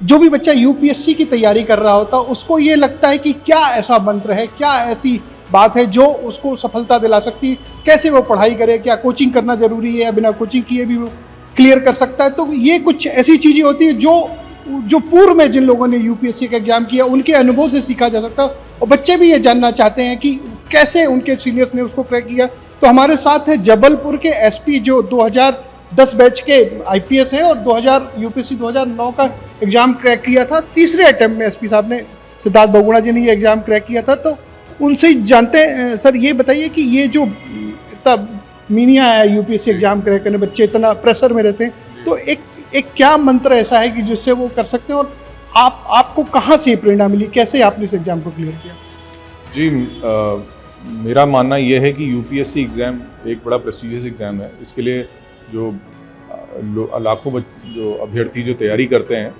जो भी बच्चा यूपीएससी की तैयारी कर रहा होता उसको ये लगता है कि क्या ऐसा मंत्र है, क्या ऐसी बात है जो उसको सफलता दिला सकती है, कैसे वो पढ़ाई करे, क्या कोचिंग करना ज़रूरी है या बिना कोचिंग किए भी वो क्लियर कर सकता है। तो ये कुछ ऐसी चीज़ें होती है जो पूर्व में जिन लोगों ने यूपीएससी का एग्जाम किया उनके अनुभव से सीखा जा सकता है, और बच्चे भी ये जानना चाहते हैं कि कैसे उनके सीनियर्स ने उसको क्रैक किया। तो हमारे साथ है जबलपुर के एसपी जो 2010 बैच के आईपीएस हैं और 2000 यूपीएससी 2009 का एग्ज़ाम क्रैक किया था। तीसरे अटेम्प्ट में एसपी साहब ने, सिद्धार्थ बहुगुणा जी ने ये एग्ज़ाम क्रैक किया था। तो उनसे ही जानते हैं, सर ये बताइए कि ये जो तब मीनिया है यूपीएससी एग्ज़ाम क्रैक करने, बच्चे इतना प्रेशर में रहते हैं, तो एक क्या मंत्र ऐसा है कि जिससे वो कर सकते हैं, और आपको कहाँ से प्रेरणा मिली, कैसे आपने इस एग्ज़ाम को क्लियर किया? जी, मेरा मानना यह है कि यूपीएससी एग्ज़ाम एक बड़ा प्रेस्टिजियस एग्ज़ाम है। इसके लिए जो लाखों जो अभ्यर्थी जो तैयारी करते हैं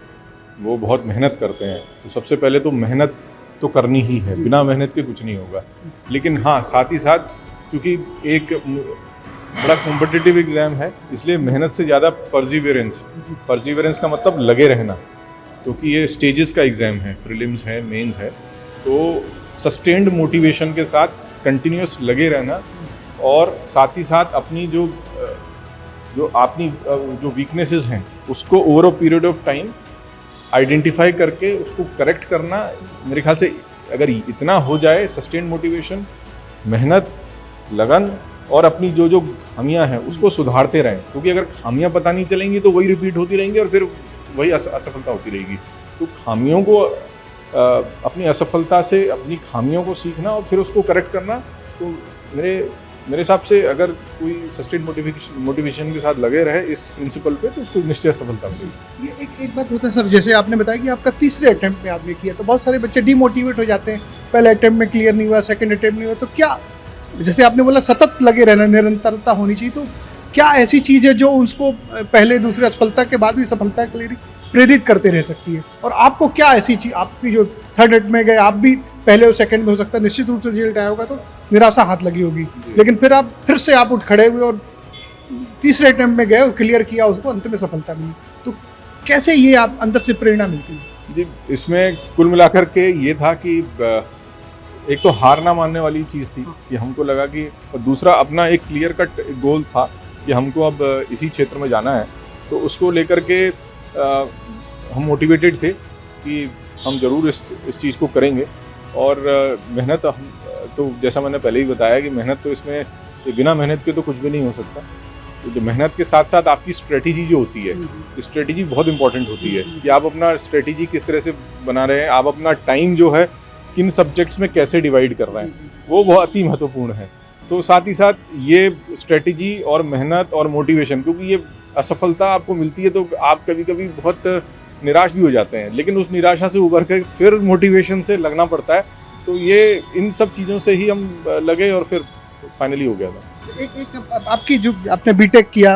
वो बहुत मेहनत करते हैं। तो सबसे पहले तो मेहनत तो करनी ही है, बिना मेहनत के कुछ नहीं होगा। लेकिन हाँ, साथ ही साथ क्योंकि एक बड़ा कॉम्पिटिटिव एग्ज़ाम है, इसलिए मेहनत से ज़्यादा परसिवरेंस का मतलब लगे रहना, क्योंकि ये स्टेजेस का एग्ज़ाम है, प्रीलिम्स है, मेंस है। तो सस्टेन्ड मोटिवेशन के साथ कंटिन्यूस लगे रहना, और साथ ही साथ अपनी जो वीकनेसेस हैं उसको over a period of time identify करके उसको करेक्ट करना। मेरे ख्याल से अगर इतना हो जाए, सस्टेन्ड मोटिवेशन, मेहनत, लगन, और अपनी जो खामियां हैं उसको सुधारते रहें, क्योंकि अगर खामियां पता नहीं चलेंगी तो वही रिपीट होती रहेंगी और फिर वही असफलता होती रहेगी। तो खामियों को, अपनी असफलता से अपनी खामियों को सीखना और फिर उसको करेक्ट करना। तो मेरे हिसाब से अगर कोई सस्टेन मोटिवेशन के साथ लगे रहे इस प्रिंसिपल पे, तो उसको निश्चय सफलता मिलेगी। ये एक बात होता है सर, जैसे आपने बताया कि आपका तीसरे अटेम्प्ट में आपने किया, तो बहुत सारे बच्चे डिमोटिवेट हो जाते हैं, पहले अटेम्प्ट में क्लियर नहीं हुआ, सेकंड अटेम्प्ट नहीं हुआ। तो क्या, जैसे आपने बोला सतत लगे रहना, निरंतरता होनी चाहिए, तो क्या ऐसी चीज़ है जो उसको पहले दूसरे असफलता के बाद भी सफलता के लिए प्रेरित करते रह सकती है? और आपको क्या ऐसी चीज़, आपकी जो थर्ड अटेम्प्ट में गए, आप भी पहले और सेकंड में हो सकता है निश्चित रूप से रिजल्ट आया होगा तो निराशा हाथ लगी होगी, लेकिन फिर से आप उठ खड़े हुए और तीसरे अटेम्प्ट में गए और क्लियर किया, उसको अंत में सफलता मिली। तो कैसे ये आप अंदर से प्रेरणा मिलती है? जी, इसमें कुल मिलाकर के ये था कि एक तो हार ना मानने वाली चीज़ थी कि हमको लगा कि, और दूसरा अपना एक क्लियर कट गोल था कि हमको अब इसी क्षेत्र में जाना है। तो उसको लेकर के हम मोटिवेटेड थे कि हम ज़रूर इस चीज़ को करेंगे। और मेहनत, तो जैसा मैंने पहले ही बताया कि मेहनत तो इसमें, बिना मेहनत के तो कुछ भी नहीं हो सकता। तो मेहनत के साथ साथ आपकी स्ट्रेटेजी जो होती है, स्ट्रेटेजी बहुत इंपॉर्टेंट होती है कि आप अपना स्ट्रेटेजी किस तरह से बना रहे हैं, आप अपना टाइम जो है किन सब्जेक्ट्स में कैसे डिवाइड कर रहे हैं, वो बहुत अति महत्वपूर्ण है। तो साथ ही साथ ये स्ट्रेटेजी और मेहनत और मोटिवेशन, क्योंकि ये असफलता आपको मिलती है तो आप कभी कभी बहुत निराश भी हो जाते हैं, लेकिन उस निराशा से उभर कर फिर मोटिवेशन से लगना पड़ता है। तो ये इन सब चीज़ों से ही हम लगे और फिर फाइनली हो गया था। एक आपकी जो आपने बीटेक किया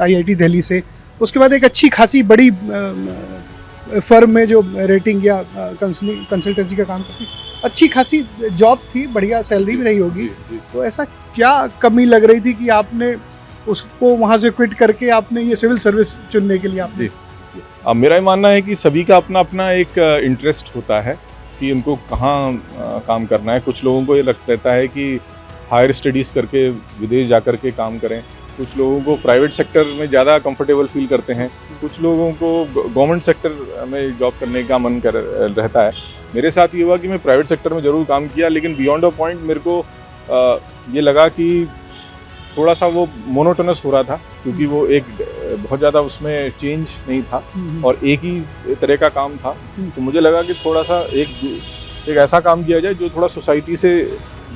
आईआईटी दिल्ली से, उसके बाद एक अच्छी खासी बड़ी फर्म में जो रेटिंग या कंसल्टेंसी का काम करती, अच्छी खासी जॉब थी, बढ़िया सैलरी भी रही होगी। तो ऐसा क्या कमी लग रही थी कि आपने उसको वहाँ से क्विट करके आपने ये सिविल सर्विस चुनने के लिए आपने? अब मेरा ये मानना है कि सभी का अपना अपना एक इंटरेस्ट होता है कि उनको कहाँ काम करना है। कुछ लोगों को ये लगता है कि हायर स्टडीज़ करके विदेश जा कर के काम करें, कुछ लोगों को प्राइवेट सेक्टर में ज़्यादा कंफर्टेबल फील करते हैं, कुछ लोगों को गवर्नमेंट सेक्टर में जॉब करने का मन रहता है। मेरे साथ ये हुआ कि मैं प्राइवेट सेक्टर में ज़रूर काम किया, लेकिन बियॉन्ड अ पॉइंट मेरे को ये लगा कि थोड़ा सा वो मोनोटोनस हो रहा था, क्योंकि वो एक बहुत ज़्यादा उसमें चेंज नहीं था और एक ही तरह का काम था। तो मुझे लगा कि थोड़ा सा एक ऐसा काम किया जाए जो थोड़ा सोसाइटी से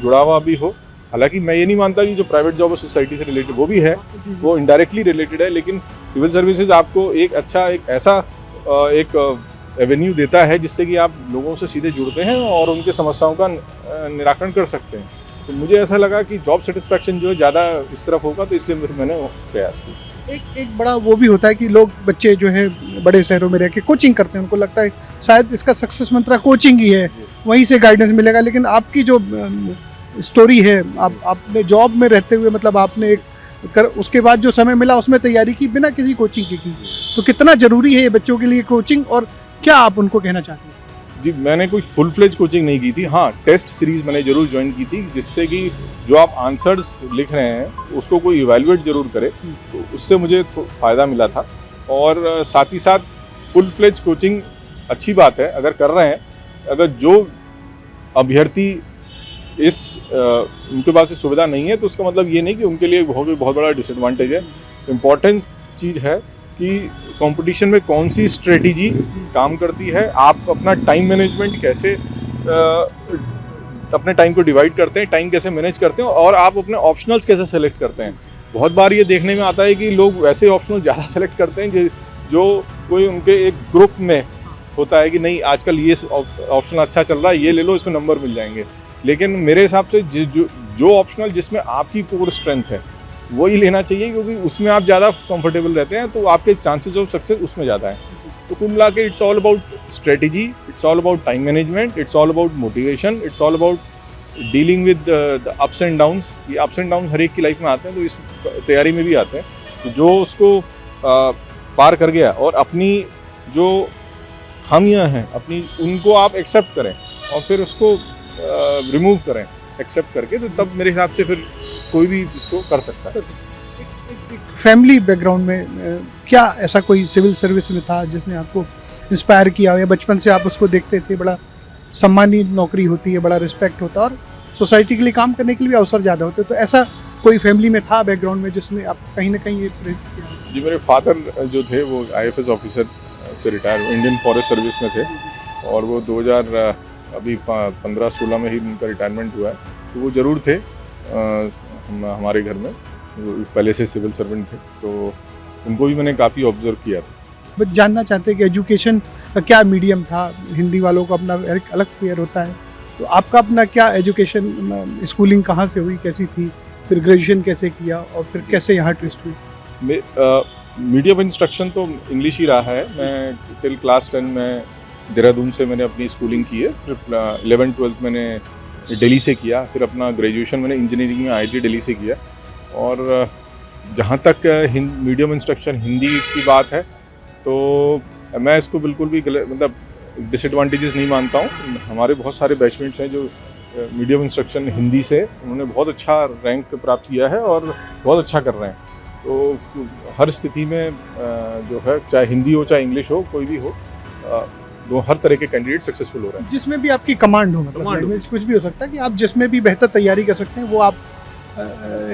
जुड़ा हुआ भी हो। हालांकि मैं ये नहीं मानता कि जो प्राइवेट जॉब है सोसाइटी से रिलेटेड, वो भी है, वो इनडायरेक्टली रिलेटेड है, लेकिन सिविल सर्विसेज आपको एक अच्छा, एक ऐसा एक एवेन्यू देता है जिससे कि आप लोगों से सीधे जुड़ते हैं और उनके समस्याओं का निराकरण कर सकते हैं। तो मुझे ऐसा लगा कि जॉब सेटिस्फैक्शन जो है ज़्यादा इस तरफ होगा, तो इसलिए मैंने प्रयास किया। एक बड़ा वो भी होता है कि लोग, बच्चे जो है बड़े शहरों में रह के कोचिंग करते हैं, उनको लगता है शायद इसका सक्सेस मंत्र कोचिंग ही है, वहीं से गाइडेंस मिलेगा। लेकिन आपकी जो स्टोरी है। आपने जॉब में रहते हुए मतलब आपने उसके बाद जो समय मिला उसमें तैयारी की बिना किसी कोचिंग की तो कितना ज़रूरी है ये बच्चों के लिए कोचिंग, और क्या आप उनको कहना चाहते हैं? जी, मैंने कोई फुल फ्लेज कोचिंग नहीं की थी। हाँ, टेस्ट सीरीज़ मैंने ज़रूर ज्वाइन की थी, जिससे कि जो आप आंसर्स लिख रहे हैं उसको कोई इवैल्यूएट ज़रूर करे, तो उससे मुझे फ़ायदा मिला था। और साथ ही साथ फुल फ्लेज कोचिंग अच्छी बात है अगर कर रहे हैं। अगर जो अभ्यर्थी उनके पास ये सुविधा नहीं है तो उसका मतलब ये नहीं कि उनके लिए बहुत बड़ा डिसएडवांटेज है। इम्पॉर्टेंट चीज़ है कि कंपटीशन में कौन सी स्ट्रेटेजी काम करती है, आप अपना टाइम मैनेजमेंट कैसे अपने टाइम को डिवाइड करते हैं, टाइम कैसे मैनेज करते हैं, और आप अपने ऑप्शनल्स कैसे सेलेक्ट करते हैं। बहुत बार ये देखने में आता है कि लोग वैसे ऑप्शनल ज़्यादा सेलेक्ट करते हैं जो कोई उनके एक ग्रुप में होता है कि नहीं आजकल ये ऑप्शन अच्छा चल रहा है, ये ले लो, इसमें नंबर मिल जाएंगे। लेकिन मेरे हिसाब से जो ऑप्शनल जिसमें आपकी कोर स्ट्रेंथ है वही लेना चाहिए, क्योंकि उसमें आप ज़्यादा कंफर्टेबल रहते हैं, तो आपके चांसेस ऑफ सक्सेस उसमें ज़्यादा है। तो कुल मिला के it's all about strategy, it's all about time management, it's all about motivation, it's all about dealing with the ups and downs. ये अप्स एंड डाउन्स हर एक की लाइफ में आते हैं, तो इस तैयारी में भी आते हैं। तो जो उसको पार कर गया और अपनी जो खामियां हैं अपनी, उनको आप एक्सेप्ट करें और फिर उसको रिमूव करें एक्सेप्ट करके, तो तब मेरे हिसाब से फिर कोई भी इसको कर सकता है। फैमिली बैकग्राउंड में क्या ऐसा कोई सिविल सर्विस में था जिसने आपको इंस्पायर किया, या बचपन से आप उसको देखते थे? बड़ा सम्मानित नौकरी होती है, बड़ा रिस्पेक्ट होता है और सोसाइटी के लिए काम करने के लिए भी अवसर ज़्यादा होते हैं, तो ऐसा कोई फैमिली में था बैकग्राउंड में जिसने आप कहीं ना कहीं ये प्रेरित किया? जी, मेरे फादर जो थे वो IFS ऑफिसर से रिटायर, इंडियन फॉरेस्ट सर्विस में थे, और वो 2015-16 में ही उनका रिटायरमेंट हुआ है। तो वो ज़रूर थे हमारे घर में, वो पहले से सिविल सर्वेंट थे, तो उनको भी मैंने काफ़ी ऑब्जर्व किया था। बस जानना चाहते हैं कि एजुकेशन का क्या मीडियम था? हिंदी वालों का अपना एक अलग फेयर होता है, तो आपका अपना क्या एजुकेशन, स्कूलिंग कहाँ से हुई, कैसी थी, फिर ग्रेजुएशन कैसे किया और फिर कैसे यहाँ ट्विस्ट हुई? मीडियम ऑफ इंस्ट्रक्शन तो इंग्लिश ही रहा है। मैं टिल क्लास 10 में देहरादून से मैंने अपनी स्कूलिंग की है, फिर 11th-12th मैंने दिल्ली से किया, फिर अपना ग्रेजुएशन मैंने इंजीनियरिंग में IIT दिल्ली से किया। और जहाँ तक मीडियम इंस्ट्रक्शन हिंदी की बात है, तो मैं इसको बिल्कुल भी मतलब डिसएडवांटेजेस नहीं मानता हूँ। हमारे बहुत सारे बैचमेट्स हैं जो मीडियम इंस्ट्रक्शन हिंदी से उन्होंने बहुत अच्छा रैंक प्राप्त किया है और बहुत अच्छा कर रहे हैं। तो हर स्थिति में जो है, चाहे हिंदी हो चाहे इंग्लिश हो, कोई भी हो, हर तरह के कैंडिडेट सक्सेसफुल हो रहे हैं। जिसमें भी आपकी कमांड हो, मतलब लैंग्वेज कुछ भी हो सकता है कि आप जिसमें भी बेहतर तैयारी कर सकते हैं वो आप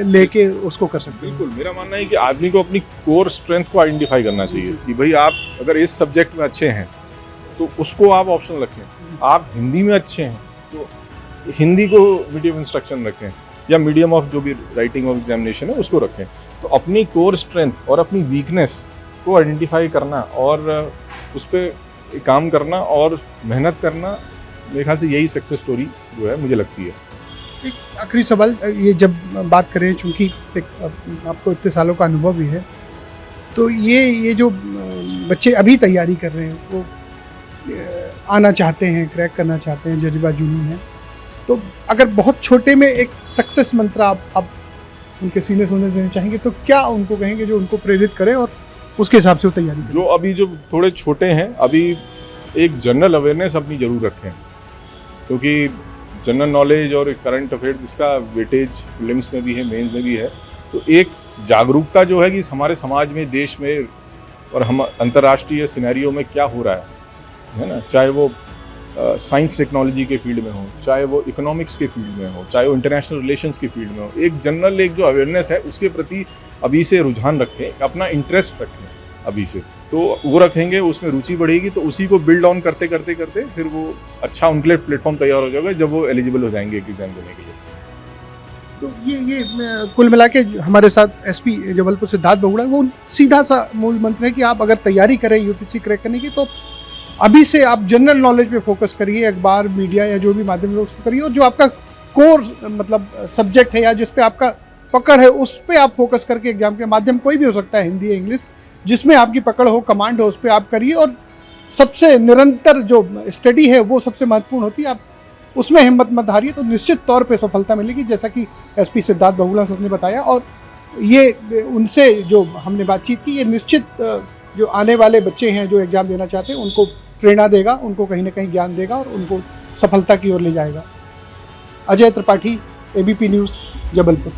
लेके उसको कर सकते हैं। बिल्कुल, मेरा मानना है कि आदमी को अपनी कोर स्ट्रेंथ को आइडेंटिफाई करना चाहिए कि भाई आप अगर इस सब्जेक्ट में अच्छे हैं तो उसको आप ऑप्शन रखें। आप हिंदी में अच्छे हैं तो हिंदी को मीडियम इंस्ट्रक्शन रखें, या मीडियम ऑफ जो भी राइटिंग ऑफ एग्जामिनेशन है उसको रखें। तो अपनी कोर स्ट्रेंथ और अपनी वीकनेस को आइडेंटिफाई करना और उस पर काम करना और मेहनत करना, मेरे ख्याल से यही सक्सेस स्टोरी जो है मुझे लगती है। एक आखिरी सवाल, ये जब बात करें, चूँकि आपको इतने सालों का अनुभव भी है, तो ये जो बच्चे अभी तैयारी कर रहे हैं वो आना चाहते हैं, क्रैक करना चाहते हैं, जज्बा जुनून है, तो अगर बहुत छोटे में एक सक्सेस मंत्र आप उनके सीने सोने देना चाहेंगे तो क्या उनको कहेंगे जो उनको प्रेरित करे और उसके हिसाब से वो तैयारी करें? जो थोड़े छोटे हैं, अभी एक जनरल अवेयरनेस अपनी ज़रूर रखें, क्योंकि जनरल नॉलेज और करंट अफेयर्स इसका वेटेज प्रीलिम्स में भी है, मेंस में भी है। तो एक जागरूकता जो है कि हमारे समाज में, देश में और हम अंतर्राष्ट्रीय सिनेरियो में क्या हो रहा है ना, चाहे वो साइंस टेक्नोलॉजी के फील्ड में हो, चाहे वो इकोनॉमिक्स के फील्ड में हो, चाहे वो इंटरनेशनल रिलेशंस के फील्ड में हो, एक जनरल एक जो अवेयरनेस है उसके प्रति अभी से रुझान रखें, अपना इंटरेस्ट रखें अभी से। तो वो रखेंगे, उसमें रुचि बढ़ेगी, तो उसी को बिल्ड ऑन करते करते करते फिर वो अच्छा उनके लिए प्लेटफॉर्म तैयार हो जाएगा जब वो एलिजिबल हो जाएंगे एक एग्जाम देने के लिए। तो ये कुल मिला के हमारे साथ SP जबलपुर सिद्धार्थ बहुगुणा, वो सीधा सा मूल मंत्र है कि आप अगर तैयारी करें UPSC क्रैक करने की, तो अभी से आप जनरल नॉलेज पे फोकस करिए, अखबार, मीडिया या जो भी माध्यम है उसको करिए, और जो आपका कोर मतलब सब्जेक्ट है या जिस पे आपका पकड़ है उस पे आप फोकस करके एग्जाम के माध्यम कोई भी हो सकता है, हिंदी या इंग्लिश, जिसमें आपकी पकड़ हो, कमांड हो, उस पर आप करिए। और सबसे निरंतर जो स्टडी है वो सबसे महत्वपूर्ण होती है। आप उसमें हिम्मत मत हारिए, तो निश्चित तौर पे सफलता मिलेगी, जैसा कि एसपी सिद्धार्थ बहुगुणा सर ने बताया। और ये उनसे जो हमने बातचीत की, ये निश्चित जो आने वाले बच्चे हैं जो एग्ज़ाम देना चाहते हैं उनको प्रेरणा देगा, उनको कहीं ना कहीं ज्ञान देगा और उनको सफलता की ओर ले जाएगा। Ajay Tripathi, ABP news, Jabalpur.